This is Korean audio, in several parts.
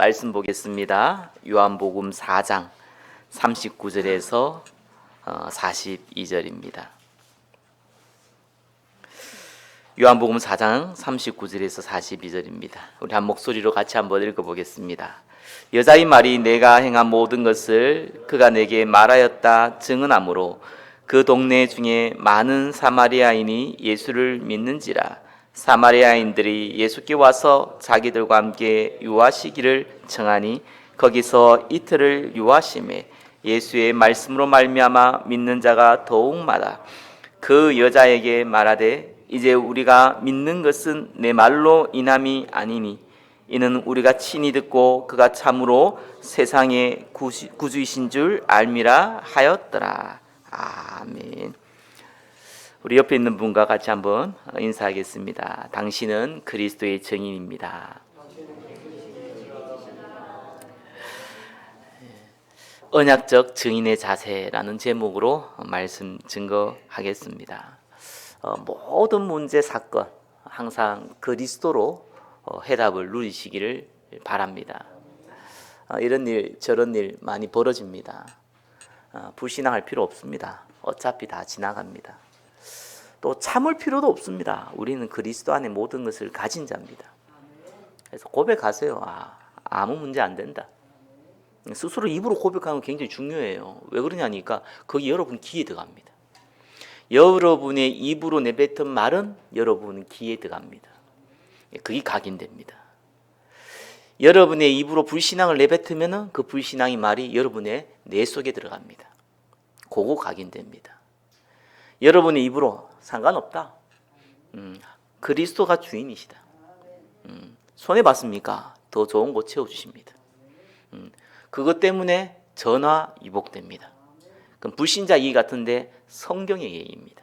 말씀 보겠습니다. 요한복음 4장 39절에서 42절입니다. 요한복음 4장 39절에서 42절입니다. 우리 한 목소리로 같이 한번 읽어보겠습니다. 여자의 말이 내가 행한 모든 것을 그가 내게 말하였다 증언하므로 그 동네 중에 많은 사마리아인이 예수를 믿는지라. 사마리아인들이 예수께 와서 자기들과 함께 유하시기를 청하니 거기서 이틀을 유하심에 예수의 말씀으로 말미암아 믿는 자가 더욱 많아. 그 여자에게 말하되 이제 우리가 믿는 것은 내 말로 인함이 아니니 이는 우리가 친히 듣고 그가 참으로 세상의 구주이신 줄 알미라 하였더라. 아멘. 우리 옆에 있는 분과 같이 한번 인사하겠습니다. 당신은 그리스도의 증인입니다. 언약적 증인의 자세라는 제목으로 말씀 증거하겠습니다. 모든 문제 사건 항상 그리스도로 해답을 누리시기를 바랍니다. 이런 일 저런 일 많이 벌어집니다. 불신앙할 필요 없습니다. 어차피 다 지나갑니다. 또 참을 필요도 없습니다. 우리는 그리스도 안에 모든 것을 가진 자입니다. 그래서 고백하세요. 아무 문제 안 된다. 스스로 입으로 고백하는 건 굉장히 중요해요. 왜 그러냐니까 거기 여러분 귀에 들어갑니다. 여러분의 입으로 내뱉은 말은 여러분 귀에 들어갑니다. 그게 각인됩니다. 여러분의 입으로 불신앙을 내뱉으면 그 불신앙의 말이 여러분의 뇌 속에 들어갑니다. 그거 각인됩니다. 여러분의 입으로 상관없다. 그리스도가 주인이시다. 손해봤습니까? 더 좋은 곳 채워주십니다. 그것 때문에 전화위복됩니다. 그럼 불신자 얘기 같은데 성경의 얘기입니다.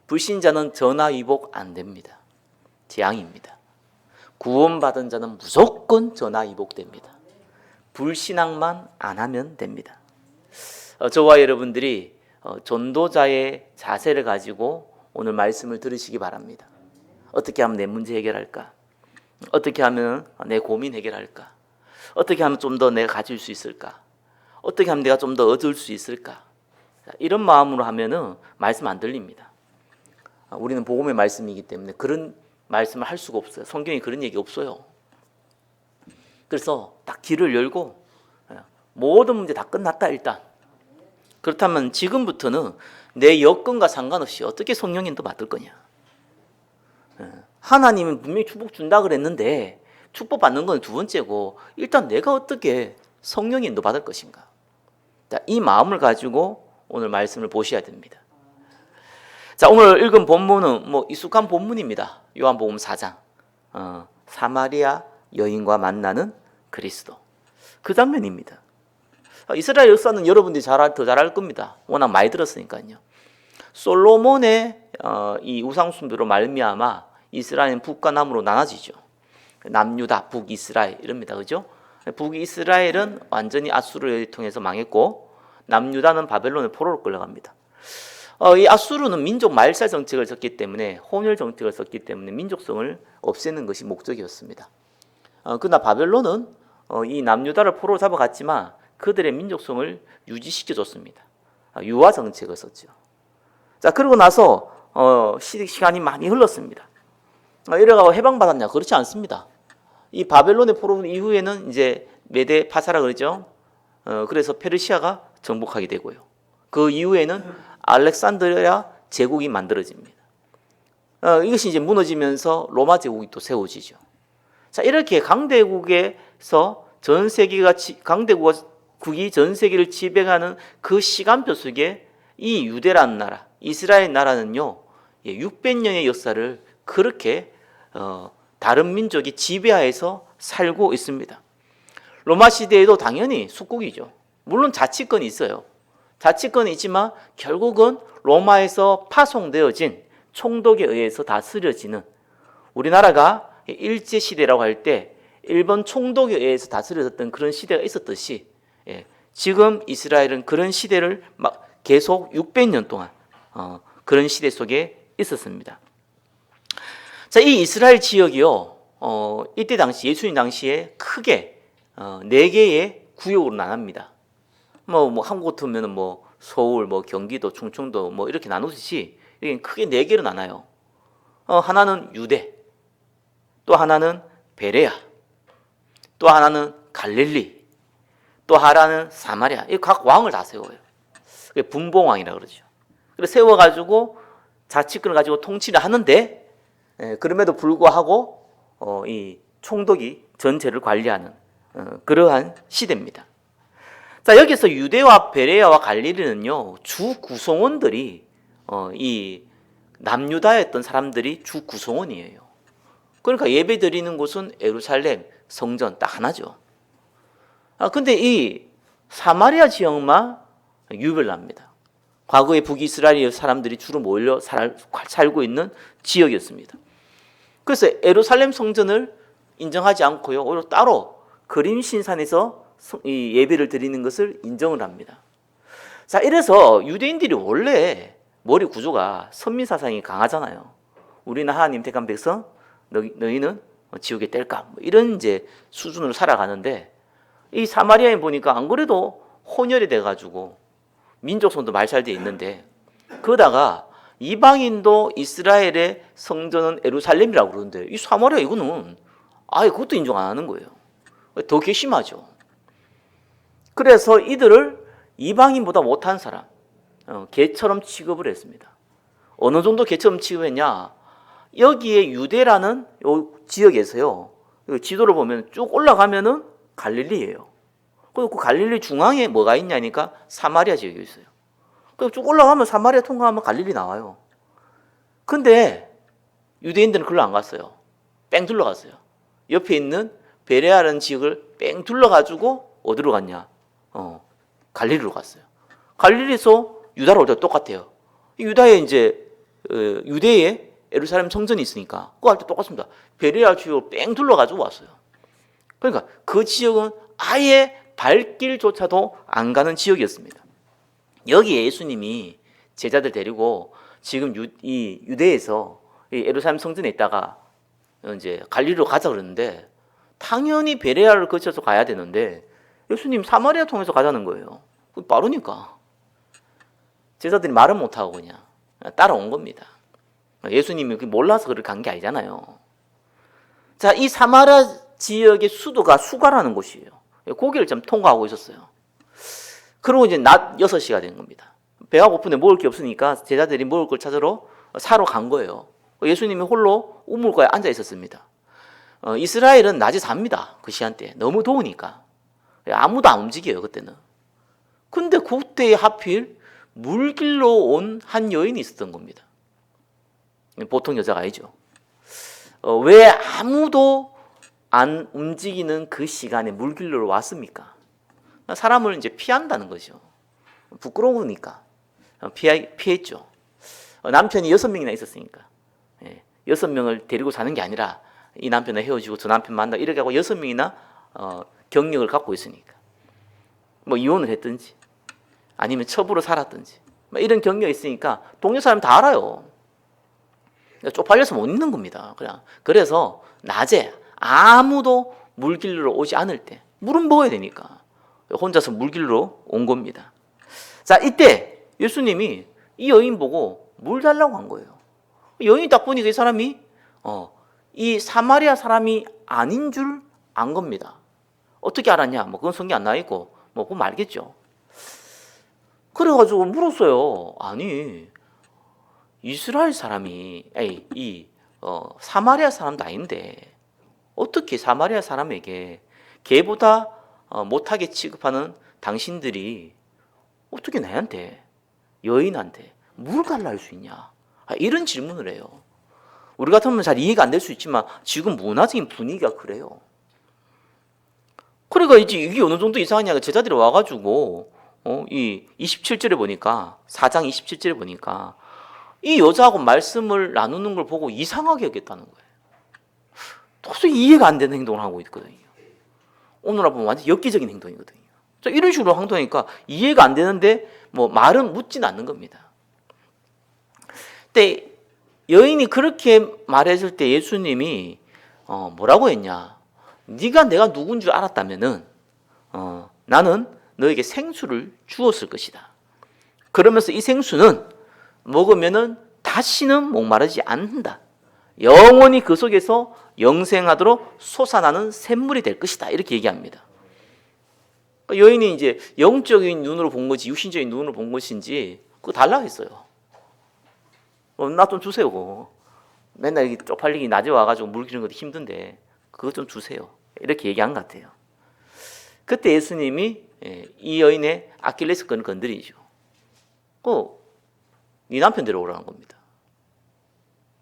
불신자는 전화위복 안 됩니다. 재앙입니다. 구원받은 자는 무조건 전화위복됩니다. 불신앙만 안 하면 됩니다. 저와 여러분들이 전도자의 자세를 가지고 오늘 말씀을 들으시기 바랍니다. 어떻게 하면 내 문제 해결할까? 어떻게 하면 내 고민 해결할까? 어떻게 하면 좀 더 내가 가질 수 있을까? 어떻게 하면 내가 좀 더 얻을 수 있을까? 이런 마음으로 하면은 말씀 안 들립니다. 우리는 복음의 말씀이기 때문에 그런 말씀을 할 수가 없어요. 성경에 그런 얘기 없어요. 그래서 딱 길을 열고 모든 문제 다 끝났다 일단. 그렇다면 지금부터는 내 여건과 상관없이 어떻게 성령 인도 받을 거냐. 하나님은 분명히 축복 준다 그랬는데 축복 받는 건 두 번째고 일단 내가 어떻게 성령 인도 받을 것인가. 이 마음을 가지고 오늘 말씀을 보셔야 됩니다. 자, 오늘 읽은 본문은 익숙한 본문입니다. 요한복음 4장 사마리아 여인과 만나는 그리스도 그 장면입니다. 이스라엘 역사는 여러분들이 더 잘 알 겁니다. 워낙 많이 들었으니까요. 솔로몬의 이 우상숭배로 말미암아 이스라엘은 북과 남으로 나눠지죠. 남유다, 북이스라엘 이럽니다. 그죠? 북이스라엘은 완전히 아수르를 통해서 망했고 남유다는 바벨론의 포로로 끌려갑니다. 이 아수르는 민족 말살 정책을 썼기 때문에 혼혈 정책을 썼기 때문에 민족성을 없애는 것이 목적이었습니다. 그러나 바벨론은 이 남유다를 포로로 잡아갔지만 그들의 민족성을 유지시켜줬습니다. 유화 정책을 썼죠. 자, 그러고 나서 시간이 많이 흘렀습니다. 이래가고 해방받았냐? 그렇지 않습니다. 이 바벨론의 포로 이후에는 이제 메데 파사라 그러죠. 그래서 페르시아가 정복하게 되고요. 그 이후에는 알렉산드리아 제국이 만들어집니다. 이것이 이제 무너지면서 로마 제국이 또 세워지죠. 자, 이렇게 강대국에서 전 세계가 강대국이 전 세계를 지배하는 그 시간표 속에 이 유대라는 나라, 이스라엘 나라는요, 600년의 역사를 그렇게 다른 민족이 지배하에서 살고 있습니다. 로마 시대에도 당연히属국이죠. 물론 자치권이 있어요. 자치권이 있지만 결국은 로마에서 파송되어진 총독에 의해서 다스려지는, 우리나라가 일제시대라고 할 때 일본 총독에 의해서 다스려졌던 그런 시대가 있었듯이 지금 이스라엘은 그런 시대를 계속 600년 동안 그런 시대 속에 있었습니다. 자, 이 이스라엘 지역이요, 이때 당시 예수님 당시에 크게 네 개의 구역으로 나눕니다. 뭐 한국 같으면 뭐 서울, 뭐 경기도, 충청도 뭐 이렇게 나누듯이 여기 크게 네 개로 나눠요. 하나는 유대, 또 하나는 베레아, 또 하나는 갈릴리, 또 하나는 사마리아. 이 각 왕을 다 세워요. 그게 분봉왕이라 그러죠. 그래서 세워가지고 자치권을 가지고 통치를 하는데, 그럼에도 불구하고 이 총독이 전체를 관리하는 그러한 시대입니다. 자, 여기서 유대와 베레아와 갈릴리는요, 주 구성원들이 이 남유다였던 사람들이 주 구성원이에요. 그러니까 예배 드리는 곳은 예루살렘 성전 딱 하나죠. 근데 이 사마리아 지역만 유별납니다. 과거에 북이스라엘 사람들이 주로 몰려 살고 있는 지역이었습니다. 그래서 예루살렘 성전을 인정하지 않고요, 오히려 따로 그림신산에서 이 예배를 드리는 것을 인정을 합니다. 자, 이래서 유대인들이 원래 머리 구조가 선민 사상이 강하잖아요. 우리는 하나님 택한 백성, 너희는 지옥에 뗄까? 뭐 이런 이제 수준으로 살아가는데, 이 사마리아에 보니까 안 그래도 혼혈이 돼가지고 민족성도 말살돼 있는데, 그러다가 이방인도 이스라엘의 성전은 예루살렘이라고 그러는데 이 사마리아 이거는 아예 그것도 인정 안 하는 거예요. 더 괘씸하죠. 그래서 이들을 이방인보다 못한 사람, 개처럼 취급을 했습니다. 어느 정도 개처럼 취급했냐? 여기에 유대라는 요 지역에서요, 지도를 보면 쭉 올라가면은 갈릴리예요. 그리고 그 갈릴리 중앙에 뭐가 있냐니까 사마리아 지역이 있어요. 그리고 쭉 올라가면 사마리아 통과하면 갈릴리 나와요. 근데 유대인들은 그걸로 안 갔어요. 뺑 둘러갔어요. 옆에 있는 베레아라는 지역을 뺑 둘러가지고 어디로 갔냐? 갈릴리로 갔어요. 갈릴리에서 유다로 올 때 똑같아요. 유다에 이제 유대에 예루살렘 성전이 있으니까 그거 할 때 똑같습니다. 베레아 지역을 뺑 둘러가지고 왔어요. 그러니까 그 지역은 아예 발길조차도 안 가는 지역이었습니다. 여기에 예수님이 제자들 데리고 지금 이 유대에서 예루살렘 성전에 있다가 이제 갈릴리로 가자 그러는데, 당연히 베레아를 거쳐서 가야 되는데 예수님 사마리아 통해서 가자는 거예요. 빠르니까 제자들이 말은 못하고 그냥 따라온 겁니다. 예수님이 몰라서 그렇게 간 게 아니잖아요. 자, 이 사마리아 지역의 수도가 수가라는 곳이에요. 거기를 좀 통과하고 있었어요. 그리고 이제 낮 6시가 된 겁니다. 배가 고픈데 먹을 게 없으니까 제자들이 먹을 걸 찾으러 사러 간 거예요. 예수님이 홀로 우물가에 앉아 있었습니다. 이스라엘은 낮에 잡니다. 그 시간대에. 너무 더우니까. 아무도 안 움직여요, 그때는. 근데 그때에 하필 물길로 온 한 여인이 있었던 겁니다. 보통 여자가 아니죠. 왜 아무도 안 움직이는 그 시간에 물길로 왔습니까? 사람을 이제 피한다는 거죠. 부끄러우니까 피했죠. 남편이 6명이나 있었으니까. 6명을 데리고 사는 게 아니라 이 남편을 헤어지고 저 남편 만나 이렇게 하고 6명이나 경력을 갖고 있으니까. 뭐 이혼을 했든지 아니면 첩으로 살았든지 이런 경력이 있으니까 동네 사람 다 알아요. 쪽팔려서 못 있는 겁니다. 그래서 낮에 아무도 물길로 오지 않을 때 물은 먹어야 되니까 혼자서 물길로 온 겁니다. 자, 이때 예수님이 이 여인 보고 물 달라고 한 거예요. 여인이 딱 보니까 이 사람이 이 사마리아 사람이 아닌 줄 안 겁니다. 어떻게 알았냐? 뭐 그건 성경 안 나와 있고 뭐 보면 알겠죠. 그래가지고 물었어요. 아니, 이스라엘 사람이 사마리아 사람도 아닌데 어떻게 사마리아 사람에게 걔보다 못하게 취급하는 당신들이 어떻게 나한테, 여인한테 물을 달라 할 수 있냐? 이런 질문을 해요. 우리 같으면 잘 이해가 안 될 수 있지만 지금 문화적인 분위기가 그래요. 그러니까 이게 어느 정도 이상하냐? 제자들이 와가지고 이 27절에 보니까 4장 27절에 보니까 이 여자하고 말씀을 나누는 걸 보고 이상하게 여겼다는 거예요. 도저히 이해가 안 되는 행동을 하고 있거든요. 오늘 보면 완전 엽기적인 행동이거든요. 자, 이런 식으로 행동하니까 이해가 안 되는데 뭐 말은 묻진 않는 겁니다. 근데 여인이 그렇게 말했을 때 예수님이 뭐라고 했냐? 네가 내가 누군 줄 알았다면은 나는 너에게 생수를 주었을 것이다. 그러면서 이 생수는 먹으면은 다시는 목마르지 않는다. 영원히 그 속에서 영생하도록 솟아나는 샘물이 될 것이다. 이렇게 얘기합니다. 여인이 이제 영적인 눈으로 본 건지 육신적인 눈으로 본 것인지 그거 달라 했어요. 나 좀 주세요. 그거. 맨날 이렇게 쪽팔리기 낮에 와가지고 물 기르는 것도 힘든데 그거 좀 주세요. 이렇게 얘기한 것 같아요. 그때 예수님이 이 여인의 아킬레스건을 건드리죠. 네 남편 데려오라는 겁니다.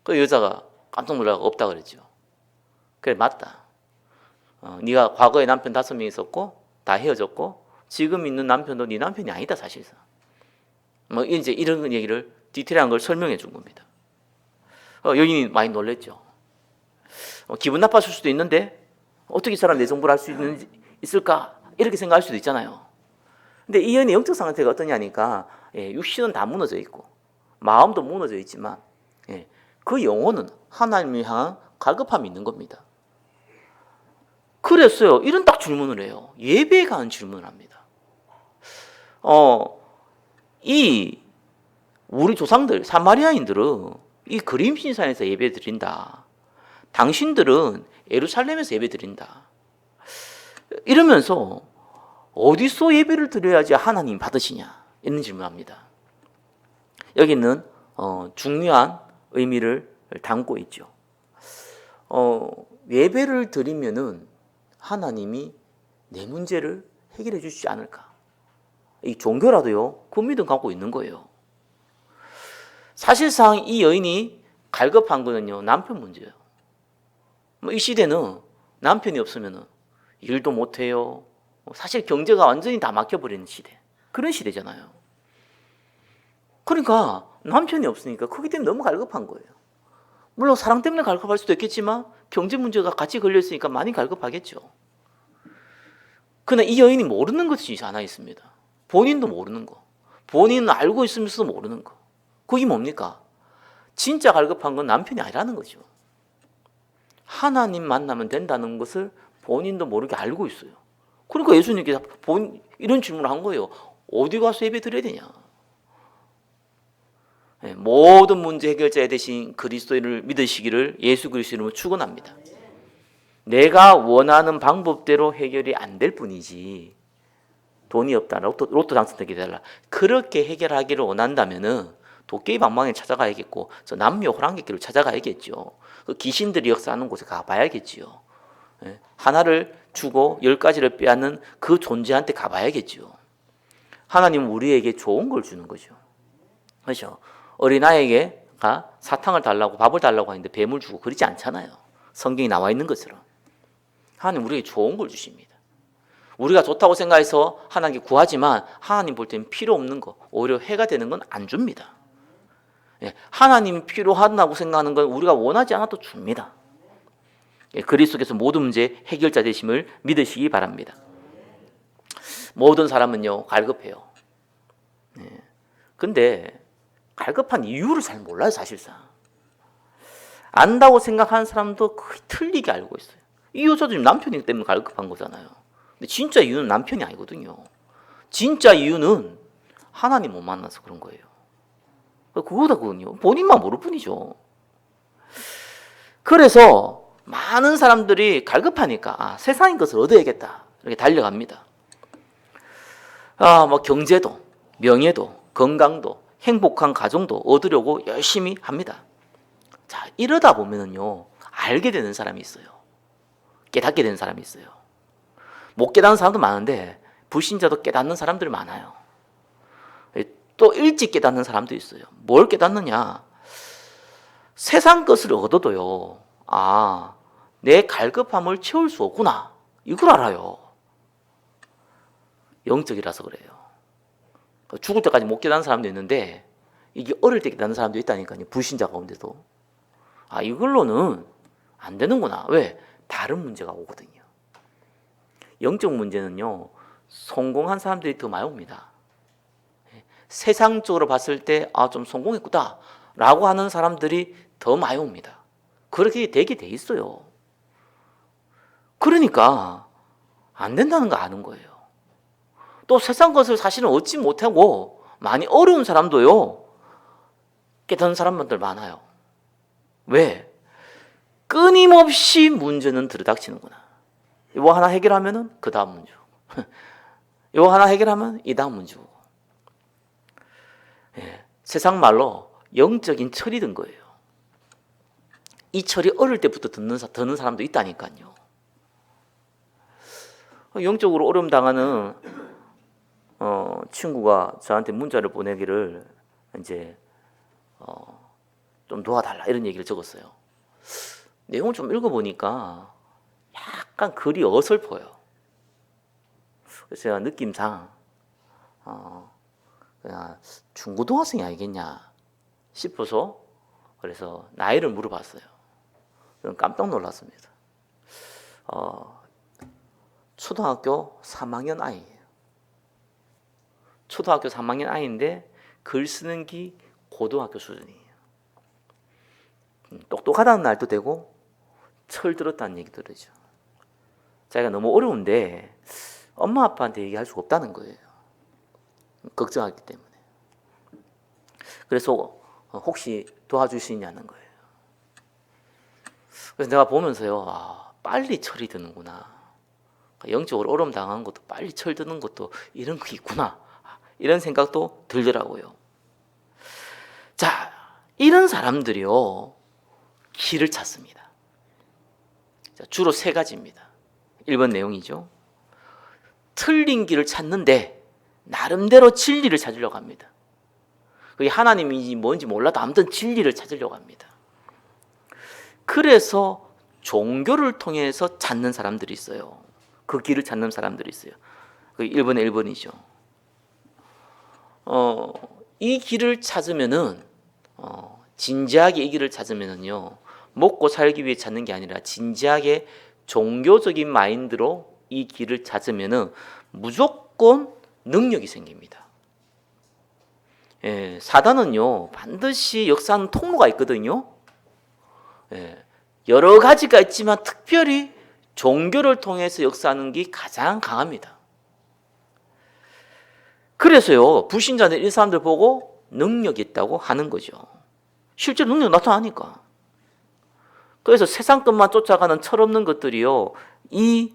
그 여자가 깜짝 놀라고 없다 그랬죠. 그래 맞다. 네가 과거에 남편 5명 있었고 다 헤어졌고 지금 있는 남편도 네 남편이 아니다 사실상. 뭐 이제 이런 얘기를 디테일한 걸 설명해 준 겁니다. 여인이 많이 놀랬죠. 기분 나빴을 수도 있는데 어떻게 이 사람 내 정보를 알 수 있을까 이렇게 생각할 수도 있잖아요. 근데 이 여인의 영적 상태가 어떠냐니까 육신은 다 무너져 있고 마음도 무너져 있지만 그 영혼은 하나님을 향한 갈급함이 있는 겁니다. 그랬어요. 이런 딱 질문을 해요. 예배에 관한 질문을 합니다. 이 우리 조상들 사마리아인들은 이 그림신산에서 예배 드린다. 당신들은 예루살렘에서 예배 드린다. 이러면서 어디서 예배를 드려야지 하나님 받으시냐 이런 질문합니다. 여기는 중요한 의미를 담고 있죠. 예배를 드리면은 하나님이 내 문제를 해결해 주시지 않을까. 이 종교라도요 그 믿음 갖고 있는 거예요. 사실상 이 여인이 갈급한 거는요 남편 문제예요. 이 시대는 남편이 없으면 일도 못해요. 사실 경제가 완전히 다 막혀버리는 시대. 그런 시대잖아요. 그러니까 남편이 없으니까 그게 때문에 너무 갈급한 거예요. 물론 사랑 때문에 갈급할 수도 있겠지만 경제 문제가 같이 걸려있으니까 많이 갈급하겠죠. 그러나 이 여인이 모르는 것이 하나 있습니다. 본인도 모르는 거. 본인은 알고 있으면서도 모르는 거. 그게 뭡니까? 진짜 갈급한 건 남편이 아니라는 거죠. 하나님 만나면 된다는 것을 본인도 모르게 알고 있어요. 그러니까 예수님께서 이런 질문을 한 거예요. 어디 가서 예배 드려야 되냐? 모든 문제 해결자 되신 그리스도인을 믿으시기를 예수 그리스도 이름으로 축원합니다. 내가 원하는 방법대로 해결이 안 될 뿐이지 돈이 없다, 로또 당첨되게 해달라 그렇게 해결하기를 원한다면은 도깨비 방망이를 찾아가야겠고 저 남묘 호랑이길을 찾아가야겠죠. 그 귀신들이 역사하는 곳에 가봐야겠지요. 하나를 주고 10가지를 빼앗는 그 존재한테 가봐야겠죠. 하나님은 우리에게 좋은 걸 주는 거죠. 그렇죠? 어린아이에게가 사탕을 달라고 밥을 달라고 하는데 뱀을 주고 그러지 않잖아요. 성경이 나와 있는 것처럼. 하나님 우리에게 좋은 걸 주십니다. 우리가 좋다고 생각해서 하나님께 구하지만 하나님 볼 때는 필요 없는 거, 오히려 해가 되는 건 안 줍니다. 하나님이 필요하다고 생각하는 건 우리가 원하지 않아도 줍니다. 그리스도께서 모든 문제 해결자 되심을 믿으시기 바랍니다. 모든 사람은요 갈급해요. 근데 갈급한 이유를 잘 몰라요. 사실상 안다고 생각하는 사람도 거의 틀리게 알고 있어요. 이 여자도 지금 남편이 때문에 갈급한 거잖아요. 근데 진짜 이유는 남편이 아니거든요. 진짜 이유는 하나님 못 만나서 그런 거예요. 그거거든요. 본인만 모를 뿐이죠. 그래서 많은 사람들이 갈급하니까 세상의 것을 얻어야겠다 이렇게 달려갑니다. 뭐 경제도, 명예도, 건강도, 행복한 가정도 얻으려고 열심히 합니다. 자, 이러다 보면은요 알게 되는 사람이 있어요. 깨닫게 되는 사람이 있어요. 못 깨닫는 사람도 많은데 불신자도 깨닫는 사람들이 많아요. 또 일찍 깨닫는 사람도 있어요. 뭘 깨닫느냐? 세상 것을 얻어도요. 내 갈급함을 채울 수 없구나. 이걸 알아요. 영적이라서 그래요. 죽을 때까지 못 깨닫는 사람도 있는데 이게 어릴 때 깨닫는 사람도 있다니까요. 불신자 가운데도. 이걸로는 안 되는구나. 왜? 다른 문제가 오거든요. 영적 문제는요. 성공한 사람들이 더 많이 옵니다. 세상적으로 봤을 때 좀 성공했구나 라고 하는 사람들이 더 많이 옵니다. 그렇게 되게 돼 있어요. 그러니까 안 된다는 거 아는 거예요. 또 세상 것을 사실은 얻지 못하고 많이 어려운 사람도요, 깨닫는 사람들 많아요. 왜? 끊임없이 문제는 들이닥치는구나. 이거 하나 해결하면은 그 다음 문제 오고, 이거 하나 해결하면 이 다음 문제 오고. 예, 세상 말로 영적인 철이 든 거예요. 이 철이 어릴 때부터 드는 사람도 있다니까요. 영적으로 어려움 당하는 친구가 저한테 문자를 보내기를 이제 좀 도와달라 이런 얘기를 적었어요. 내용을 좀 읽어보니까 약간 글이 어설퍼요. 그래서 제가 느낌상 그냥 중고등학생이 아니겠냐 싶어서 그래서 나이를 물어봤어요. 그럼 깜짝 놀랐습니다. 초등학교 3학년 아이예요. 초등학교 3학년 아이인데 글 쓰는 게 고등학교 수준이에요. 똑똑하다는 말도 되고 철 들었다는 얘기도 되죠. 자기가 너무 어려운데 엄마 아빠한테 얘기할 수가 없다는 거예요. 걱정하기 때문에. 그래서 혹시 도와줄 수 있냐는 거예요. 그래서 내가 보면서요, 빨리 철이 드는구나. 영적으로 어려움 당한 것도 빨리 철 드는 것도 이런 거 있구나. 이런 생각도 들더라고요. 자, 이런 사람들이요, 길을 찾습니다. 주로 세 가지입니다. 1번 내용이죠. 틀린 길을 찾는데 나름대로 진리를 찾으려고 합니다. 그게 하나님인지 뭔지 몰라도 아무튼 진리를 찾으려고 합니다. 그래서 종교를 통해서 찾는 사람들이 있어요. 그 길을 찾는 사람들이 있어요. 그 1번에 1번이죠. 이 길을 찾으면은 진지하게 이 길을 찾으면은요, 먹고 살기 위해 찾는 게 아니라 진지하게 종교적인 마인드로 이 길을 찾으면은 무조건 능력이 생깁니다. 예, 사단은요 반드시 역사하는 통로가 있거든요. 예, 여러 가지가 있지만 특별히 종교를 통해서 역사하는 게 가장 강합니다. 그래서요 불신자들 이 사람들 보고 능력이 있다고 하는 거죠. 실제로 능력 나타나니까. 그래서 세상 것만 쫓아가는 철없는 것들이요, 이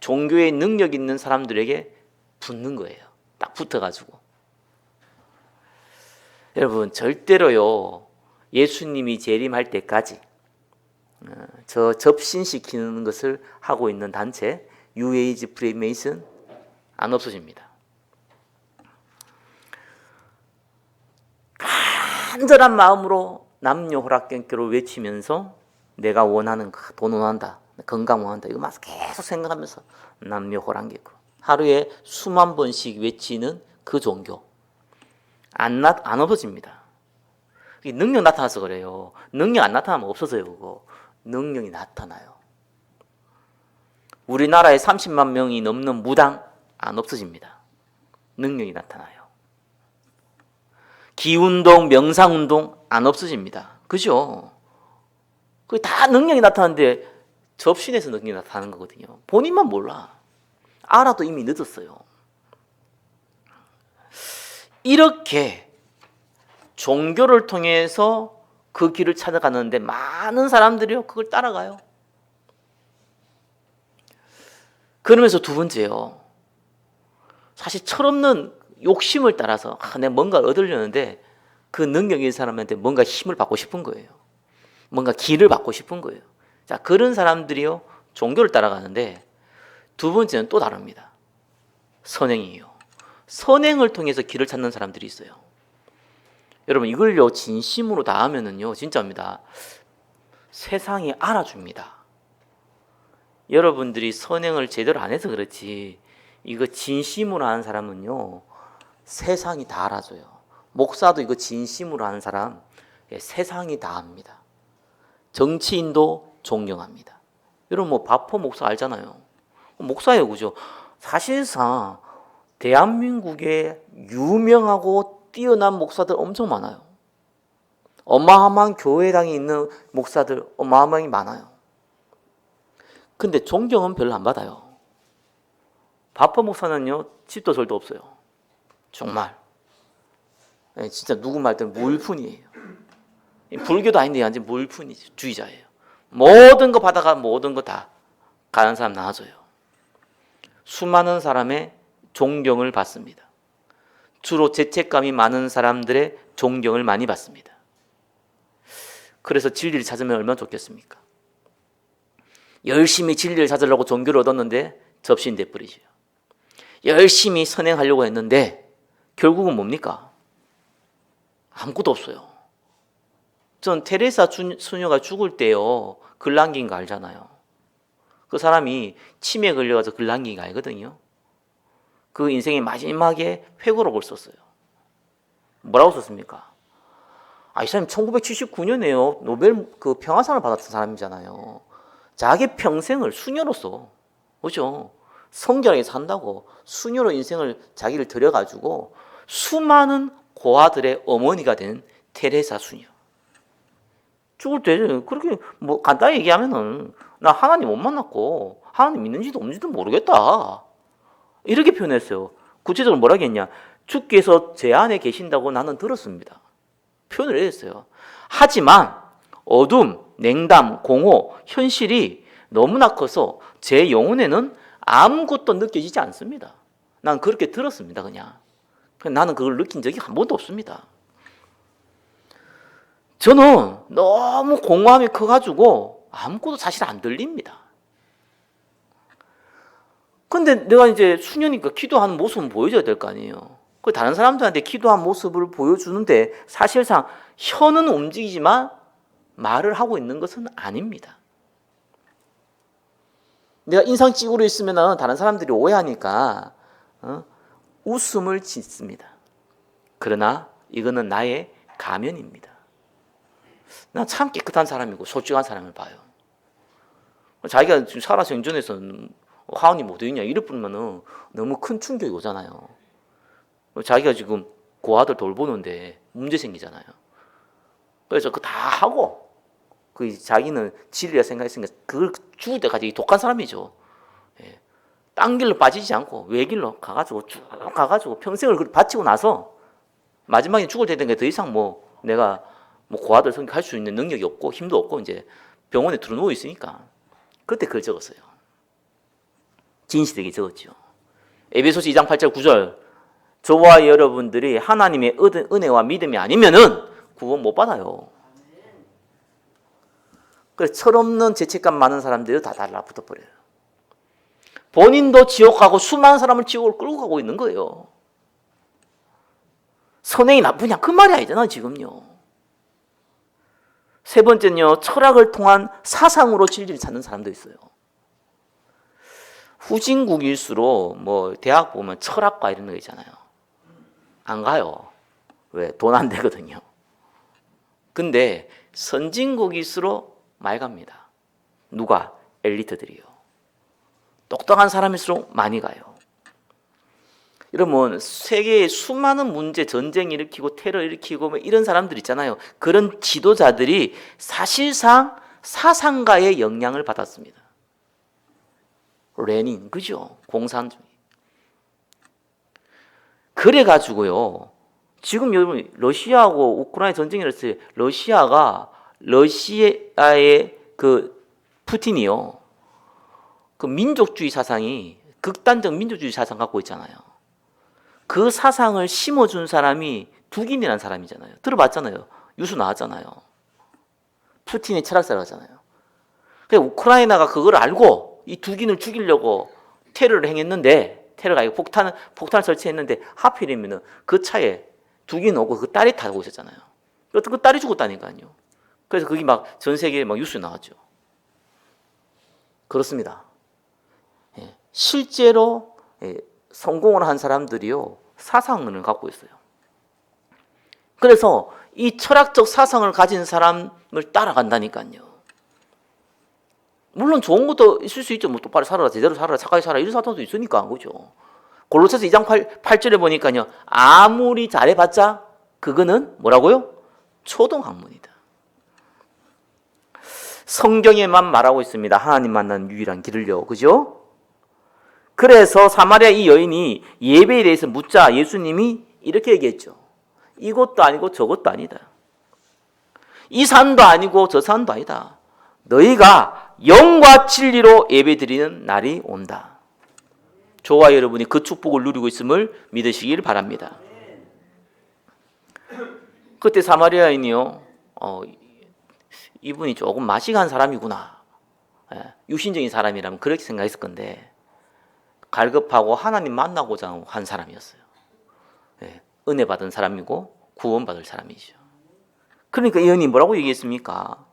종교에 능력 있는 사람들에게 붙는 거예요. 딱 붙어가지고. 여러분 절대로요 예수님이 재림할 때까지 저 접신시키는 것을 하고 있는 단체 뉴에이지 프리메이슨 안 없어집니다. 간절한 마음으로 남녀 호락경결을 외치면서 내가 원하는 돈 원한다, 건강 원한다, 이거 막 계속 생각하면서 남녀 호락경결 하루에 수만 번씩 외치는 그 종교 안 없어집니다. 능력 나타나서 그래요. 능력 안 나타나면 없어져요. 그거 능력이 나타나요. 우리나라에 30만 명이 넘는 무당 안 없어집니다. 능력이 나타나요. 기운동, 명상운동 안 없어집니다. 그죠? 그게 다 능력이 나타나는데 접신에서 능력이 나타나는 거거든요. 본인만 몰라. 알아도 이미 늦었어요. 이렇게 종교를 통해서 그 길을 찾아가는데 많은 사람들이요 그걸 따라가요. 그러면서 두 번째요, 사실 철없는 욕심을 따라서 내가 뭔가를 얻으려는데 그 능력 있는 사람한테 뭔가 힘을 받고 싶은 거예요. 뭔가 길을 받고 싶은 거예요. 자, 그런 사람들이요 종교를 따라가는데 두 번째는 또 다릅니다. 선행이에요. 선행을 통해서 길을 찾는 사람들이 있어요. 여러분 이걸요 진심으로 다 하면은요 진짜입니다. 세상이 알아줍니다. 여러분들이 선행을 제대로 안 해서 그렇지 이거 진심으로 하는 사람은요 세상이 다 알아줘요. 목사도 이거 진심으로 하는 사람 세상이 다 압니다. 정치인도 존경합니다. 여러분 뭐 바포 목사 알잖아요. 목사예요, 그죠? 사실상 대한민국에 유명하고 뛰어난 목사들 엄청 많아요. 어마어마한 교회당에 있는 목사들 어마어마하게 많아요. 근데 존경은 별로 안 받아요. 바파 목사는요, 집도 절도 없어요. 정말. 진짜 누구 말든 물푼이에요. 불교도 아닌데 완전 물푼이죠. 주의자예요. 모든 거 받아가 모든 거 다 가는 사람 나눠줘요. 수많은 사람의 존경을 받습니다. 주로 죄책감이 많은 사람들의 존경을 많이 받습니다. 그래서 진리를 찾으면 얼마나 좋겠습니까? 열심히 진리를 찾으려고 종교를 얻었는데 접신돼 버리죠. 열심히 선행하려고 했는데 결국은 뭡니까? 아무것도 없어요. 전 테레사 수녀가 죽을 때요, 글 남긴 거 알잖아요. 그 사람이 치매에 걸려서 글 남긴 거 알거든요. 그 인생의 마지막에 회고록을 썼어요. 뭐라고 썼습니까? 이 사람이 1979년에요. 노벨 그 평화상을 받았던 사람이잖아요. 자기 평생을 수녀로서, 그죠? 성결하게 산다고 수녀로 인생을 자기를 들여가지고 수많은 고아들의 어머니가 된 테레사 수녀. 죽을 때 그렇게 뭐 간단히 얘기하면은 나 하나님 못 만났고 하나님 있는지도 없는지도 모르겠다. 이렇게 표현했어요. 구체적으로 뭐라 했냐? 주께서 제 안에 계신다고 나는 들었습니다. 표현을 했어요. 하지만 어둠, 냉담, 공허, 현실이 너무나 커서 제 영혼에는 아무것도 느껴지지 않습니다. 난 그렇게 들었습니다. 그냥 나는 그걸 느낀 적이 한 번도 없습니다. 저는 너무 공허함이 커가지고 아무것도 사실 안 들립니다. 근데 내가 이제 수녀니까 기도하는 모습은 보여줘야 될 거 아니에요. 그 다른 사람들한테 기도한 모습을 보여주는데 사실상 혀는 움직이지만 말을 하고 있는 것은 아닙니다. 내가 인상찌그러 있으면 다른 사람들이 오해하니까 웃음을 짓습니다. 그러나 이거는 나의 가면입니다. 난 참 깨끗한 사람이고 솔직한 사람을 봐요. 자기가 지금 살아서 생존해서 하나님 어디 있냐 이럴 뿐이면 너무 큰 충격이 오잖아요. 자기가 지금 고아들 돌보는데 문제 생기잖아요. 그래서 그거 다 하고 그 자기는 진리라 생각했으니까 그걸 죽을 때까지 독한 사람이죠. 예. 딴 길로 빠지지 않고 외길로 가가지고 쭉 가가지고 평생을 바치고 나서 마지막에 죽을 때 되니까 더 이상 뭐 내가 뭐 고아들 성격할 수 있는 능력이 없고 힘도 없고 이제 병원에 들어누워 있으니까 그때 그걸 적었어요. 진실되게 적었죠. 에베소서 2장 8절 9절 저와 여러분들이 하나님의 은혜와 믿음이 아니면은 구원 못 받아요. 그래서 철없는 죄책감 많은 사람들이 다 달라붙어 버려요. 본인도 지옥 가고 수많은 사람을 지옥으로 끌고 가고 있는 거예요. 선행이 나쁘냐 그 말이 아니잖아 지금요. 세 번째는요, 철학을 통한 사상으로 진리를 찾는 사람도 있어요. 후진국일수록 뭐 대학 보면 철학과 이런 거 있잖아요. 안 가요. 왜? 돈 안 되거든요. 근데 선진국일수록 말 갑니다. 누가? 엘리트들이요. 똑똑한 사람일수록 많이 가요. 여러분 세계에 수많은 문제, 전쟁 일으키고 테러 일으키고 뭐 이런 사람들 있잖아요. 그런 지도자들이 사실상 사상가의 영향을 받았습니다. 레닌, 그죠? 공산주의. 그래가지고요. 지금 여러분 러시아하고 우크라이나 전쟁이 일어났을 때 러시아의 그 푸틴이요. 그 민족주의 사상이 극단적 민족주의 사상 갖고 있잖아요. 그 사상을 심어준 사람이 두긴이라는 사람이잖아요. 들어봤잖아요. 뉴스 나왔잖아요. 푸틴의 철학자라잖아요. 그러니까 우크라이나가 그걸 알고 이 두긴을 죽이려고 테러를 행했는데 테러가 아니고 폭탄을 설치했는데 하필이면 그 차에 두긴 오고 그 딸이 타고 있었잖아요. 그 딸이 죽었다니까요. 그래서 그게 막 전 세계에 막 뉴스에 나왔죠. 그렇습니다. 실제로 성공을 한 사람들이요 사상을 갖고 있어요. 그래서 이 철학적 사상을 가진 사람을 따라간다니까요. 물론 좋은 것도 있을 수 있죠. 뭐 똑바로 살아라, 제대로 살아라, 착하게 살아라 이런 사람도 있으니까 그죠. 골로새서 2장 8절에 보니까요 아무리 잘해봤자 그거는 뭐라고요? 초등학문이다. 성경에만 말하고 있습니다. 하나님 만나는 유일한 길을요. 그죠? 그래서 사마리아 이 여인이 예배에 대해서 묻자 예수님이 이렇게 얘기했죠. 이것도 아니고 저것도 아니다. 이 산도 아니고 저 산도 아니다. 너희가 영과 진리로 예배드리는 날이 온다. 저와 여러분이 그 축복을 누리고 있음을 믿으시길 바랍니다. 그때 사마리아인이요, 이분이 조금 맛이 간 사람이구나. 육신적인 사람이라면 그렇게 생각했을 건데 갈급하고 하나님 만나고자 한 사람이었어요. 은혜 받은 사람이고 구원받을 사람이죠. 그러니까 이 여인이 뭐라고 얘기했습니까?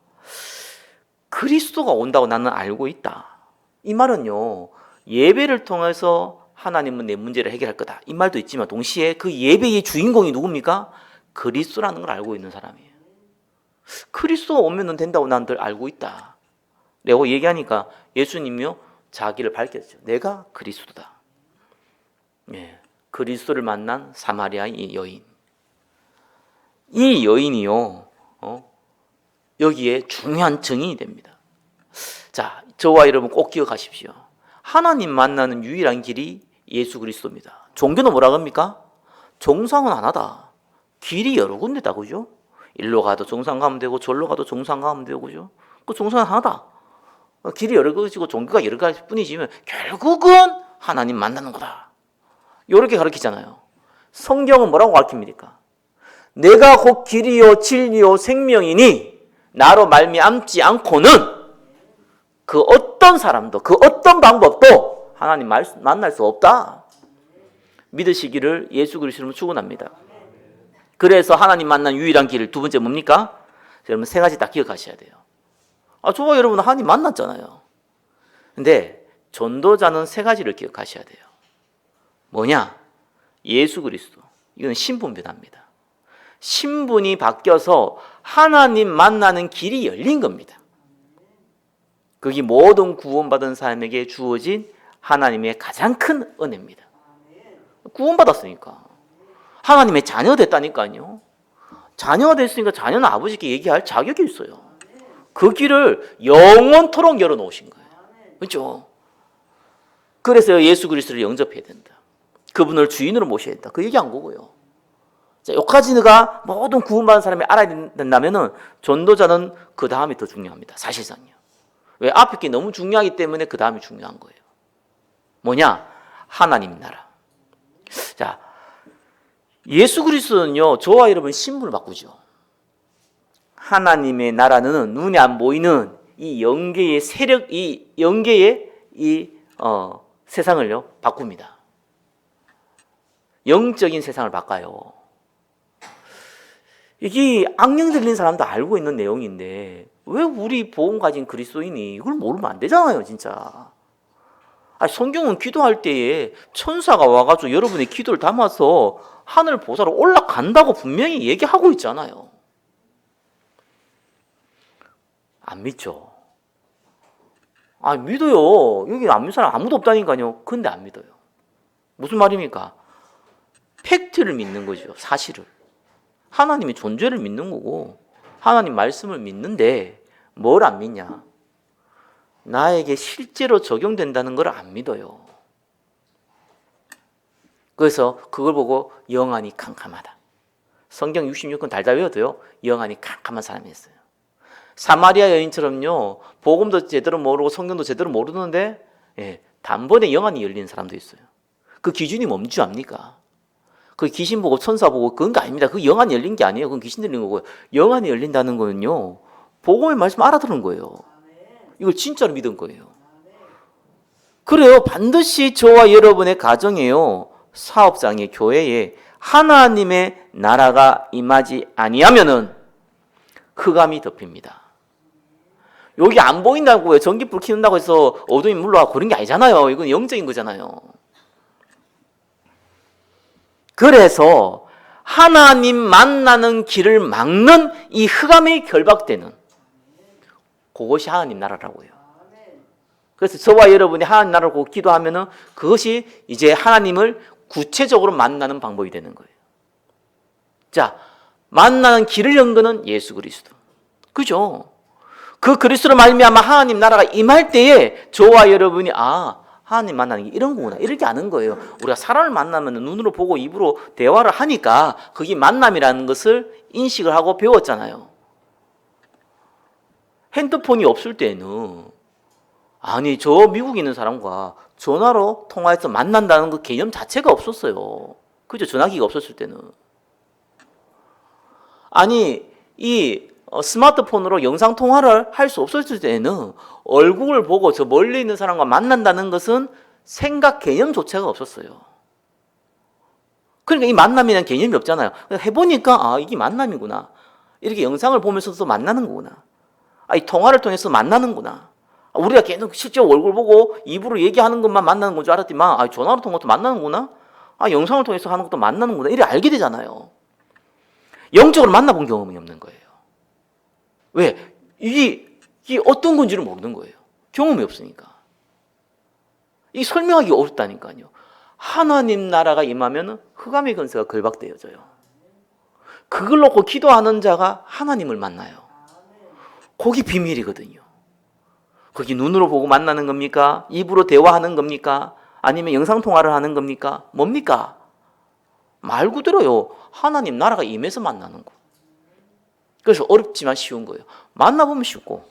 그리스도가 온다고 나는 알고 있다. 이 말은요, 예배를 통해서 하나님은 내 문제를 해결할 거다. 이 말도 있지만 동시에 그 예배의 주인공이 누굽니까? 그리스도라는 걸 알고 있는 사람이에요. 그리스도가 오면 된다고 난 늘 알고 있다. 라고 얘기하니까 예수님이요, 자기를 밝혔죠. 내가 그리스도다. 그리스도를 만난 사마리아의 여인. 이 여인이요, 여기에 중요한 증인이 됩니다. 자, 저와 여러분 꼭 기억하십시오. 하나님 만나는 유일한 길이 예수 그리스도입니다. 종교는 뭐라 합니까? 종상은 하나다. 길이 여러 군데다, 그죠? 일로 가도 종상 가면 되고 절로 가도 종상 가면 되고, 그죠? 그 종상은 하나다. 길이 여러 가지고 종교가 여러 가지 뿐이지만 결국은 하나님 만나는 거다. 이렇게 가르치잖아요. 성경은 뭐라고 가르칩니까? 내가 곧 길이요 진리요 생명이니 나로 말미암지 않고는 그 어떤 사람도 그 어떤 방법도 하나님 만날 수 없다. 믿으시기를 예수 그리스도로 축원합니다. 그래서 하나님 만난 유일한 길 두 번째 뭡니까? 여러분 세 가지 딱 기억하셔야 돼요. 저와 여러분은 하나님 만났잖아요. 근데 전도자는 세 가지를 기억하셔야 돼요. 뭐냐? 예수 그리스도. 이건 신분 변화입니다. 신분이 바뀌어서 하나님 만나는 길이 열린 겁니다. 그게 모든 구원받은 사람에게 주어진 하나님의 가장 큰 은혜입니다. 구원받았으니까. 하나님의 자녀 됐다니까요. 자녀가 됐으니까 자녀는 아버지께 얘기할 자격이 있어요. 그 길을 영원토록 열어놓으신 거예요. 그렇죠? 그래서 예수 그리스도를 영접해야 된다. 그분을 주인으로 모셔야 된다. 그 얘기한 거고요. 자, 여기까지가 모든 구원받은 사람이 알아야 된다면은 전도자는 그 다음이 더 중요합니다. 사실상요. 왜? 앞에 게 너무 중요하기 때문에 그 다음이 중요한 거예요. 뭐냐? 하나님 나라. 자, 예수 그리스도는요, 저와 여러분 신분을 바꾸죠. 하나님의 나라는 눈에 안 보이는 이 영계의 세력, 이 영계의 세상을요, 바꿉니다. 영적인 세상을 바꿔요. 이게 악령 들린 사람도 알고 있는 내용인데 왜 우리 복음 가진 그리스도인이 이걸 모르면 안 되잖아요, 진짜. 성경은 기도할 때에 천사가 와가지고 여러분의 기도를 담아서 하늘 보좌로 올라간다고 분명히 얘기하고 있잖아요. 안 믿죠? 믿어요. 여기 안 믿는 사람 아무도 없다니까요. 근데 안 믿어요. 무슨 말입니까? 팩트를 믿는 거죠. 사실을. 하나님의 존재를 믿는 거고 하나님 말씀을 믿는데 뭘 안 믿냐? 나에게 실제로 적용된다는 걸 안 믿어요. 그래서 그걸 보고 영안이 캄캄하다. 성경 66권 달다 외워도요, 영안이 캄캄한 사람이었어요. 사마리아 여인처럼요, 복음도 제대로 모르고 성경도 제대로 모르는데 단번에 영안이 열린 사람도 있어요. 그 기준이 뭔지 압니까? 그 귀신 보고 천사 보고 그런 게 아닙니다. 그 영안이 열린 게 아니에요. 그건 귀신 들린 거고요. 영안이 열린다는 거는요, 복음의 말씀 알아들은 거예요. 이걸 진짜로 믿은 거예요. 그래요. 반드시 저와 여러분의 가정에요, 사업장에, 교회에 하나님의 나라가 임하지 아니하면은 흑암이 덮입니다. 여기 안 보인다고요. 전기불 켜는다고 해서 어둠이 물러가고 그런 게 아니잖아요. 이건 영적인 거잖아요. 그래서 하나님 만나는 길을 막는 이 흑암에 결박되는 그것이 하나님 나라라고요. 그래서 저와 여러분이 하나님 나라를 보고 기도하면은 그것이 이제 하나님을 구체적으로 만나는 방법이 되는 거예요. 자, 만나는 길을 연 거는 예수 그리스도. 그죠? 그 그리스도로 말미암아 하나님 나라가 임할 때에 저와 여러분이 하나님 만나는 게 이런 거구나 이렇게 아는 거예요. 우리가 사람을 만나면 눈으로 보고 입으로 대화를 하니까 그게 만남이라는 것을 인식을 하고 배웠잖아요. 핸드폰이 없을 때는 저 미국에 있는 사람과 전화로 통화해서 만난다는 그 개념 자체가 없었어요. 그죠? 전화기가 없었을 때는. 이 스마트폰으로 영상 통화를 할 수 없었을 때는 얼굴을 보고 저 멀리 있는 사람과 만난다는 것은 생각 개념조차가 없었어요. 그러니까 이 만남이라는 개념이 없잖아요. 해보니까 이게 만남이구나. 이렇게 영상을 보면서도 만나는 거구나. 이 통화를 통해서 만나는구나. 우리가 계속 실제 얼굴 보고 입으로 얘기하는 것만 만나는 건 줄 알았지만 전화로 통한 것도 만나는구나. 영상을 통해서 하는 것도 만나는구나. 이렇게 알게 되잖아요. 영적으로 만나본 경험이 없는 거예요. 왜? 이게 어떤 건지를 모르는 거예요. 경험이 없으니까. 이 설명하기 어렵다니까요. 하나님 나라가 임하면 흑암의 권세가 결박되어져요. 그걸 놓고 기도하는 자가 하나님을 만나요. 거기 비밀이거든요. 거기 눈으로 보고 만나는 겁니까? 입으로 대화하는 겁니까? 아니면 영상통화를 하는 겁니까? 뭡니까? 말 그대로요. 하나님 나라가 임해서 만나는 거. 그래서 어렵지만 쉬운 거예요. 만나보면 쉽고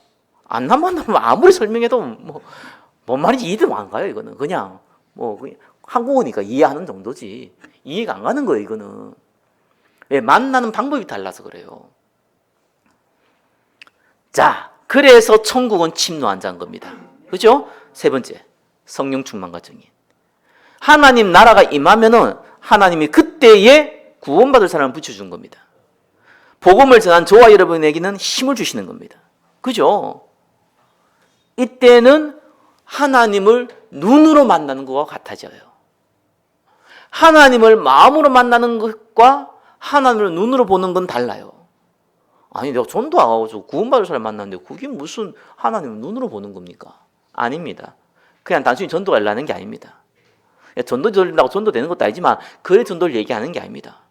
안 만나보면 아무리 설명해도 뭔 말인지 이해도 안 가요. 이거는 그냥 한국어니까 이해하는 정도지 이해가 안 가는 거예요. 이거는 왜? 만나는 방법이 달라서 그래요. 자, 그래서 천국은 침노 안 잔 겁니다. 그죠? 세 번째, 성령 충만과 증인. 하나님 나라가 임하면은 하나님이 그때에 구원받을 사람을 붙여준 겁니다. 복음을 전한 저와 여러분에게는 힘을 주시는 겁니다. 그죠? 이때는 하나님을 눈으로 만나는 것과 같아져요. 하나님을 마음으로 만나는 것과 하나님을 눈으로 보는 건 달라요. 내가 전도 안 가고 구원받을 사람 만났는데 그게 무슨 하나님을 눈으로 보는 겁니까? 아닙니다. 그냥 단순히 전도가 일라는 게 아닙니다. 전도 들린다고 전도 되는 것도 아니지만 그래 전도를 얘기하는 게 아닙니다.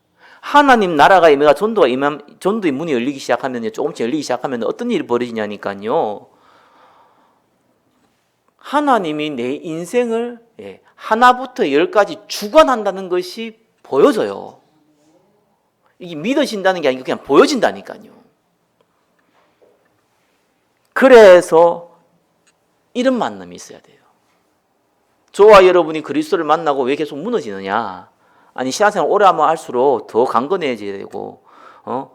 하나님 나라가 임해가 전도의 문이 열리기 시작하면 조금씩 열리기 시작하면 어떤 일이 벌어지냐니까요. 하나님이 내 인생을 하나부터 10까지 주관한다는 것이 보여져요. 이게 믿어진다는 게 아니고 그냥 보여진다니까요. 그래서 이런 만남이 있어야 돼요. 저와 여러분이 그리스도를 만나고 왜 계속 무너지느냐? 신앙생활 오래 하면 할수록 더 강건해져야 되고,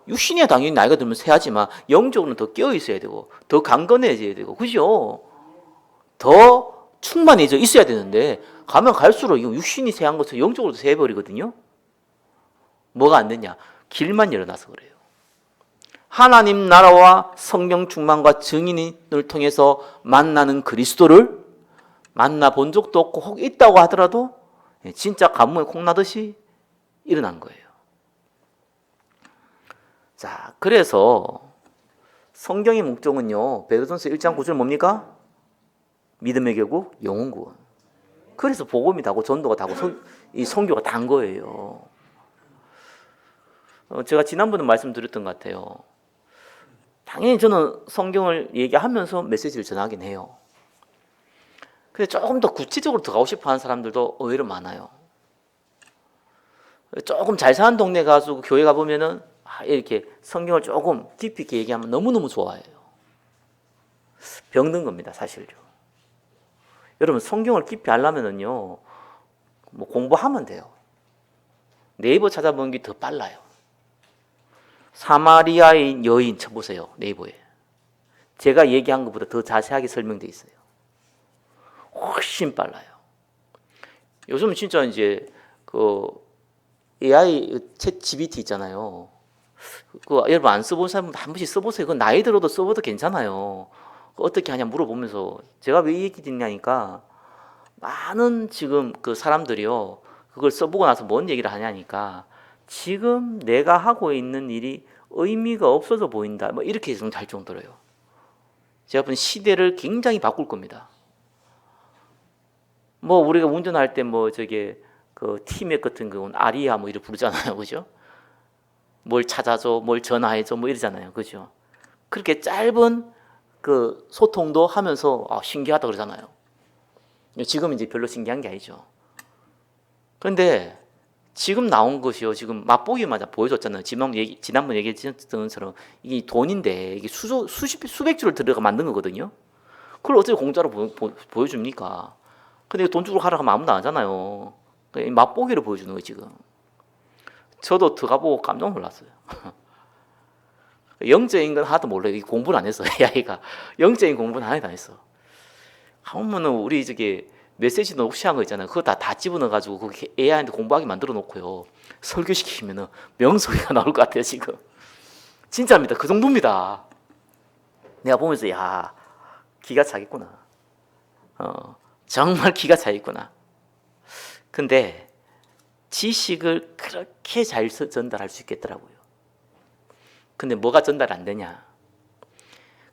육신이야 당연히 나이가 들면 세하지만 영적으로는 더 깨어 있어야 되고, 더 강건해져야 되고, 그죠? 더 충만해져 있어야 되는데 가면 갈수록 육신이 세한 것은 영적으로도 세해버리거든요. 뭐가 안 되냐? 길만 열어놔서 그래요. 하나님 나라와 성령 충만과 증인을 통해서 만나는 그리스도를 만나본 적도 없고 혹 있다고 하더라도 진짜 가뭄에 콩나듯이 일어난 거예요. 자, 그래서 성경의 목적은요. 베드로전서 1장 9절 뭡니까? 믿음의 결국 영혼 구원. 그래서 복음이 다고 전도가 다고 이 선교가 단 거예요. 제가 지난번에 말씀드렸던 것 같아요. 당연히 저는 성경을 얘기하면서 메시지를 전하긴 해요. 근데 조금 더 구체적으로 들어가고 싶어 하는 사람들도 의외로 많아요. 조금 잘 사는 동네 가서 교회 가보면은 이렇게 성경을 조금 깊이 있게 얘기하면 너무너무 좋아해요. 병든 겁니다, 사실요. 여러분, 성경을 깊이 알려면은요, 공부하면 돼요. 네이버 찾아보는 게 더 빨라요. 사마리아인 여인 쳐보세요, 네이버에. 제가 얘기한 것보다 더 자세하게 설명되어 있어요. 훨씬 빨라요. 요즘은 진짜 이제 AI 챗 GPT 있잖아요. 여러분 안 써본 사람 한 번씩 써보세요. 그 나이 들어도 써봐도 괜찮아요. 어떻게 하냐 물어보면서 제가 왜 이 얘기 듣냐니까 많은 지금 그 사람들이요. 그걸 써보고 나서 뭔 얘기를 하냐니까 지금 내가 하고 있는 일이 의미가 없어서 보인다. 이렇게 좀 잘 정도로요. 제가 본 시대를 굉장히 바꿀 겁니다. 우리가 운전할 때 그 티맵 같은 경우는 아리아 이렇게 부르잖아요. 그죠? 뭘 찾아줘, 뭘 전화해줘, 이러잖아요. 그죠? 그렇게 짧은 그 소통도 하면서 신기하다 그러잖아요. 지금은 이제 별로 신기한 게 아니죠. 그런데 지금 나온 것이요. 지금 맛보기만 보여줬잖아요. 지난번 얘기했던 것처럼 이게 돈인데 이게 수백 주를 들어가 만든 거거든요. 그걸 어떻게 공짜로 보여줍니까? 근데 돈 주고 하라 하면 아무도 안 하잖아요. 맛보기를 보여주는 거예요, 지금. 저도 들어가보고 깜짝 놀랐어요. 영적인 건 하나도 몰라요. 공부를 안 했어, AI가. 영적인 공부는 하나도 안 했어. 하면은 우리 저기 메시지 녹취한 거 있잖아요. 그거 다 집어넣어가지고 그 AI한테 공부하게 만들어 놓고요. 설교시키면은 명소리가 나올 것 같아요, 지금. 진짜입니다. 그 정도입니다. 내가 보면서, 야, 기가 차겠구나. 정말 기가 차겠구나. 근데 지식을 그렇게 잘 전달할 수 있겠더라고요. 근데 뭐가 전달 안 되냐?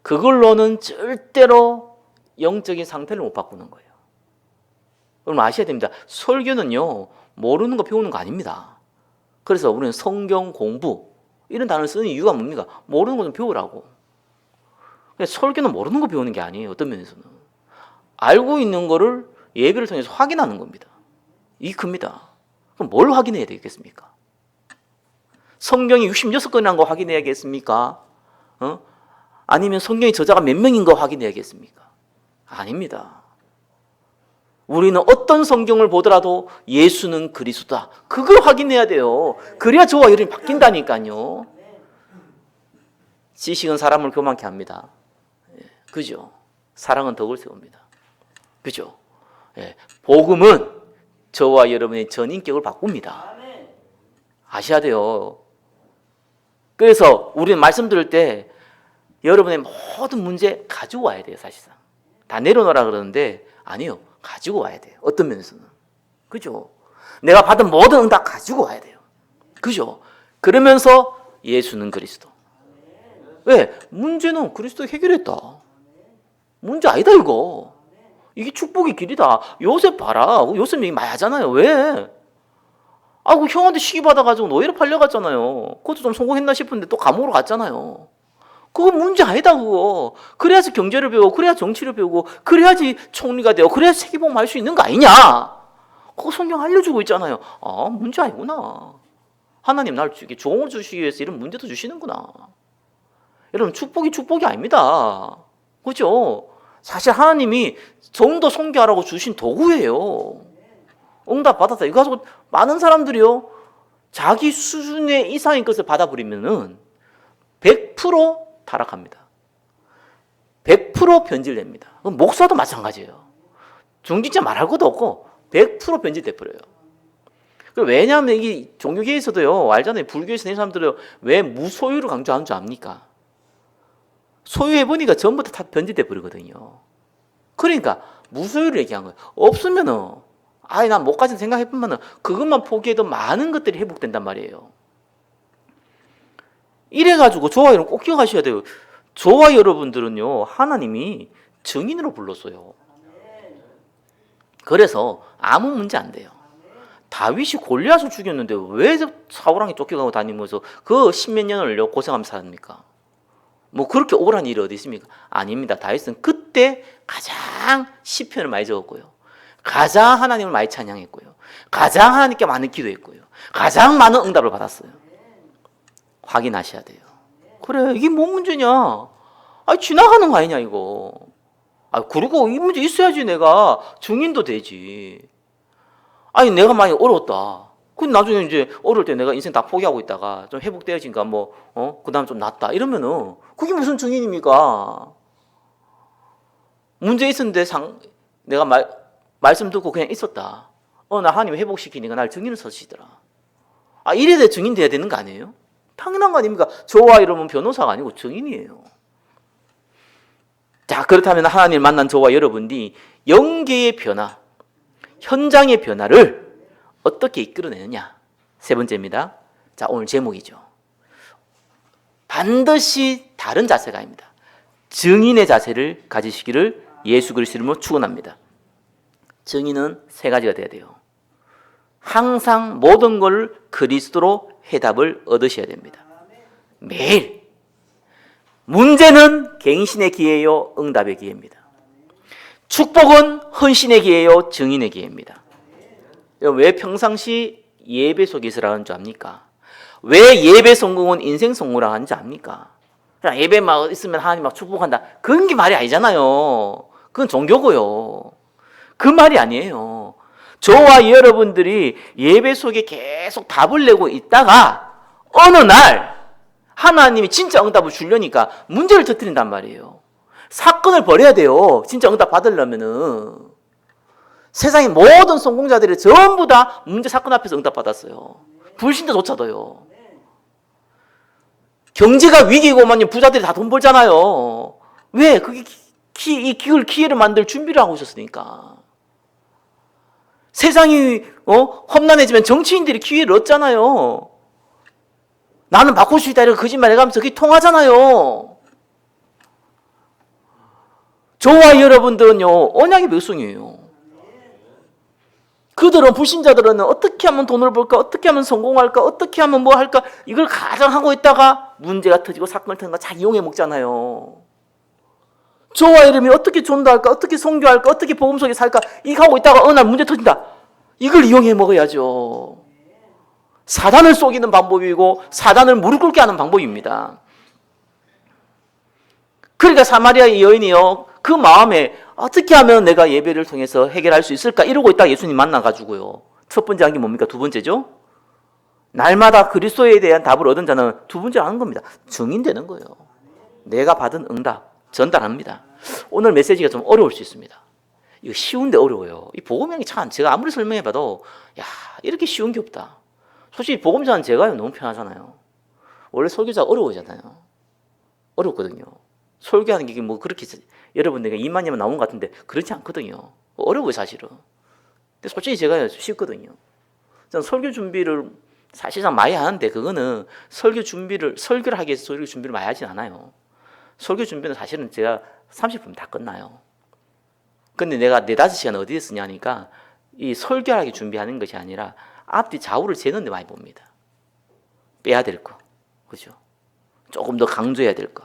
그걸로는 절대로 영적인 상태를 못 바꾸는 거예요. 여러분 아셔야 됩니다. 설교는요, 모르는 거 배우는 거 아닙니다. 그래서 우리는 성경 공부 이런 단어를 쓰는 이유가 뭡니까? 모르는 거 좀 배우라고. 설교는 모르는 거 배우는 게 아니에요. 어떤 면에서는 알고 있는 거를 예배를 통해서 확인하는 겁니다. 이게 큽니다. 그럼 뭘 확인해야 되겠습니까? 성경이 66권이라는 거 확인해야겠습니까? 아니면 성경의 저자가 몇 명인 거 확인해야겠습니까? 아닙니다. 우리는 어떤 성경을 보더라도 예수는 그리스도다. 그걸 확인해야 돼요. 그래야 저와 여러분이 바뀐다니까요. 지식은 사람을 교만케 합니다. 그죠? 사랑은 덕을 세웁니다. 그죠? 복음은 저와 여러분의 전인격을 바꿉니다. 아셔야 돼요. 그래서 우리는 말씀 들을 때 여러분의 모든 문제 가지고 와야 돼요. 사실상 다 내려놓으라 그러는데 아니요. 가지고 와야 돼요. 어떤 면에서는. 그죠? 내가 받은 모든 응답 가지고 와야 돼요. 그죠? 그러면서 예수는 그리스도. 왜? 문제는 그리스도 해결했다. 문제 아니다 이거. 이게 축복의 길이다. 요셉 봐라. 요셉 얘기 많이 하잖아요. 왜? 그 형한테 시기 받아가지고 노예로 팔려갔잖아요. 그것도 좀 성공했나 싶은데 또 감옥으로 갔잖아요. 그거 문제 아니다 그거. 그래야지 경제를 배우고 그래야 정치를 배우고 그래야지 총리가 되고 그래야 세계복음 할 수 있는 거 아니냐. 그거 성경 알려주고 있잖아요. 문제 아니구나. 하나님 날 종을 주시기 위해서 이런 문제도 주시는구나. 여러분 축복이 아닙니다. 그렇죠? 사실 하나님이 정도 성교하라고 주신 도구예요. 응답 받았다. 이거 가지고 많은 사람들이요. 자기 수준의 이상의 것을 받아버리면은 100% 타락합니다. 100% 변질됩니다. 목사도 마찬가지예요. 중직자 말할 것도 없고 100% 변질돼 버려요. 왜냐하면 이게 종교계에서도요, 알잖아요. 불교에서 있는 사람들은 왜 무소유를 강조하는 줄 압니까? 소유해보니까 전부 다 변질돼 버리거든요. 그러니까 무소유를 얘기한 거예요. 없으면은 난 못 가진 생각해보면은 그것만 포기해도 많은 것들이 회복된단 말이에요. 이래가지고 저와 여러분 꼭 기억하셔야 돼요. 저와 여러분들은요, 하나님이 증인으로 불렀어요. 그래서 아무 문제 안 돼요. 다윗이 골리앗을 죽였는데 왜 사울왕이 쫓겨가고 다니면서 그 십몇 년을 고생하면서 삽니까? 뭐 그렇게 억울한 일이 어디 있습니까? 아닙니다. 다윗은 그때 가장 시편을 많이 적었고요. 가장 하나님을 많이 찬양했고요. 가장 하나님께 많은 기도했고요. 가장 많은 응답을 받았어요. 확인하셔야 돼요. 그래, 이게 뭔 문제냐? 지나가는 거 아니냐 이거. 그리고 이 문제 있어야지 내가 증인도 되지. 내가 많이 어려웠다. 그럼 나중에 이제 어려울 때 내가 인생 다 포기하고 있다가 좀 회복되어지니까 그 다음 좀 낫다. 이러면은 그게 무슨 증인입니까? 문제 있었는데 내가 말씀 듣고 그냥 있었다. 나 하나님 회복시키니까 날 증인을 서시더라. 이래 돼 증인 돼야 되는 거 아니에요? 당연한 거 아닙니까? 저와 여러분 변호사가 아니고 증인이에요. 자, 그렇다면 하나님을 만난 저와 여러분이 영계의 변화, 현장의 변화를 어떻게 이끌어내느냐? 세 번째입니다. 자, 오늘 제목이죠. 반드시 다른 자세가 아닙니다. 증인의 자세를 가지시기를 예수 그리스도 이름으로 축원합니다. 증인은 세 가지가 돼야 돼요. 항상 모든 걸 그리스도로 해답을 얻으셔야 됩니다. 매일 문제는 갱신의 기회요, 응답의 기회입니다. 축복은 헌신의 기회요, 증인의 기회입니다. 왜 평상시 예배 속에서 하는 줄 압니까? 왜 예배 성공은 인생 성공이라고 하는지 압니까? 그냥 예배 막 있으면 하나님 막 축복한다. 그런 게 말이 아니잖아요. 그건 종교고요. 그 말이 아니에요. 저와 여러분들이 예배 속에 계속 답을 내고 있다가 어느 날 하나님이 진짜 응답을 주려니까 문제를 터뜨린단 말이에요. 사건을 벌여야 돼요. 진짜 응답 받으려면은. 세상의 모든 성공자들이 전부 다 문제 사건 앞에서 응답 받았어요. 불신자조차도요. 경제가 위기고만요, 부자들이 다 돈 벌잖아요. 왜? 그게 이걸 기회를 만들 준비를 하고 있었으니까. 세상이 험난해지면 정치인들이 기회를 얻잖아요. 나는 바꿀 수 있다 이렇게 거짓말 해가면서 그게 통하잖아요. 저와 여러분들은요, 언약의 백성이에요. 그들은, 불신자들은 어떻게 하면 돈을 벌까, 어떻게 하면 성공할까, 어떻게 하면 뭐 할까, 이걸 가장 하고 있다가 문제가 터지고 사건을 터지는 거 자기 이용해 먹잖아요. 저와 여러분이 어떻게 전도할까, 어떻게 선교할까, 어떻게 복음 속에 살까, 이거 하고 있다가 어느 날 문제 터진다. 이걸 이용해 먹어야죠. 사단을 속이는 방법이고 사단을 무릎 꿇게 하는 방법입니다. 그러니까 사마리아 여인이요, 그 마음에 어떻게 하면 내가 예배를 통해서 해결할 수 있을까 이러고 있다가 예수님 만나가지고요, 첫 번째 한 게 뭡니까? 두 번째죠. 날마다 그리스도에 대한 답을 얻은 자는 두 번째 하는 겁니다. 증인되는 거예요. 내가 받은 응답 전달합니다. 오늘 메시지가 좀 어려울 수 있습니다. 이거 쉬운데 어려워요. 이 복음이 참, 제가 아무리 설명해봐도 야, 이렇게 쉬운 게 없다. 솔직히 복음 전하는 제가 너무 편하잖아요. 원래 설교자가 어려우잖아요. 어렵거든요. 설교하는 게 뭐 그렇게 여러분들에게 2만 년만 나온 것 같은데 그렇지 않거든요. 어려워요, 사실은. 근데 솔직히 제가 쉽거든요. 저는 설교 준비를 사실상 많이 하는데, 그거는 설교를 하기 위해서 설교 준비를 많이 하진 않아요. 설교 준비는 사실은 제가 30분 다 끝나요. 근데 내가 4-5시간 어디에 쓰냐니까, 이 설교하게 준비하는 것이 아니라 앞뒤 좌우를 재는 데 많이 봅니다. 빼야 될 거, 그죠? 조금 더 강조해야 될 거,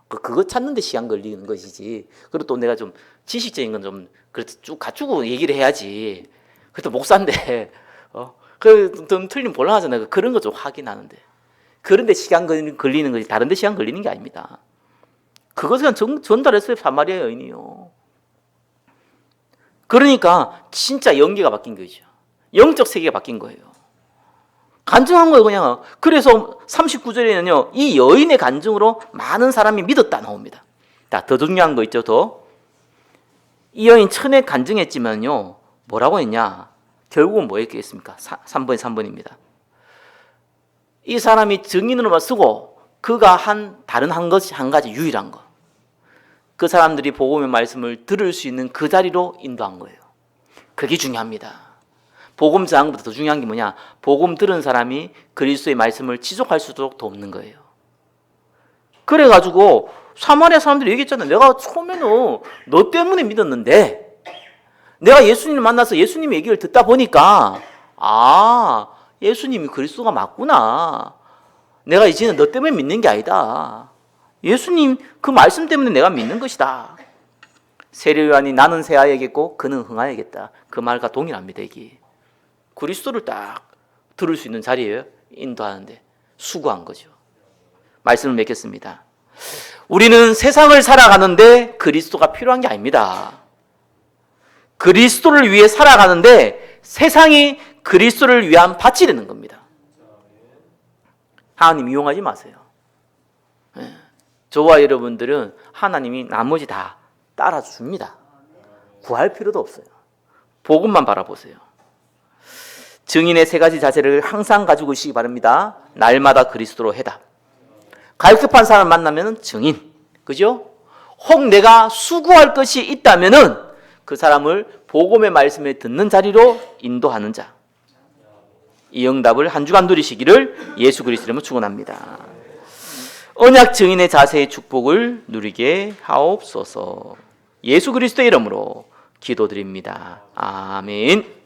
그거 찾는 데 시간 걸리는 것이지. 그리고 또 내가 좀 지식적인 건 좀 그래도 쭉 갖추고 얘기를 해야지. 그래도 목사인데 좀 틀리면 곤란하잖아요. 그런 거 좀 확인하는데, 그런 데 시간 걸리는 거지 다른 데 시간 걸리는 게 아닙니다. 그것을 그냥 전달했어요, 사마리아 여인이요. 그러니까 진짜 연기가 바뀐 거죠. 영적 세계가 바뀐 거예요. 간증한 거예요, 그냥. 그래서 39절에는요, 이 여인의 간증으로 많은 사람이 믿었다 나옵니다. 자, 더 중요한 거 있죠, 더. 이 여인 처음에 간증했지만요, 뭐라고 했냐? 결국은 뭐 했겠습니까? 3번입니다. 이 사람이 증인으로만 쓰고 그가 다른 한 가지 유일한 거. 그 사람들이 복음의 말씀을 들을 수 있는 그 자리로 인도한 거예요. 그게 중요합니다. 복음 전하기보다 더 중요한 게 뭐냐? 복음 들은 사람이 그리스도의 말씀을 지속할 수도 돕는 거예요. 그래가지고 사마리아 사람들이 얘기했잖아요. 내가 처음에는 너 때문에 믿었는데, 내가 예수님을 만나서 예수님 얘기를 듣다 보니까 예수님이 그리스도가 맞구나. 내가 이제는 너 때문에 믿는 게 아니다. 예수님 그 말씀 때문에 내가 믿는 것이다. 세례요한이 나는 새하야겠고 그는 흥하야겠다. 그 말과 동일합니다. 이게 그리스도를 딱 들을 수 있는 자리에 인도하는데 수고한 거죠. 말씀을 맺겠습니다. 우리는 세상을 살아가는데 그리스도가 필요한 게 아닙니다. 그리스도를 위해 살아가는데 세상이 그리스도를 위한 밭이 되는 겁니다. 하나님 이용하지 마세요. 저와 여러분들은 하나님이 나머지 다 따라줍니다. 구할 필요도 없어요. 복음만 바라보세요. 증인의 3가지 자세를 항상 가지고 있시기 바랍니다. 날마다 그리스도로 해답. 갈급한 사람을 만나면 증인, 그죠? 혹 내가 수고할 것이 있다면은 그 사람을 복음의 말씀을 듣는 자리로 인도하는 자. 이 응답을 한 주간 누리시기를 예수 그리스도 이름으로 축원합니다. 언약 증인의 자세의 축복을 누리게 하옵소서. 예수 그리스도의 이름으로 기도드립니다. 아멘.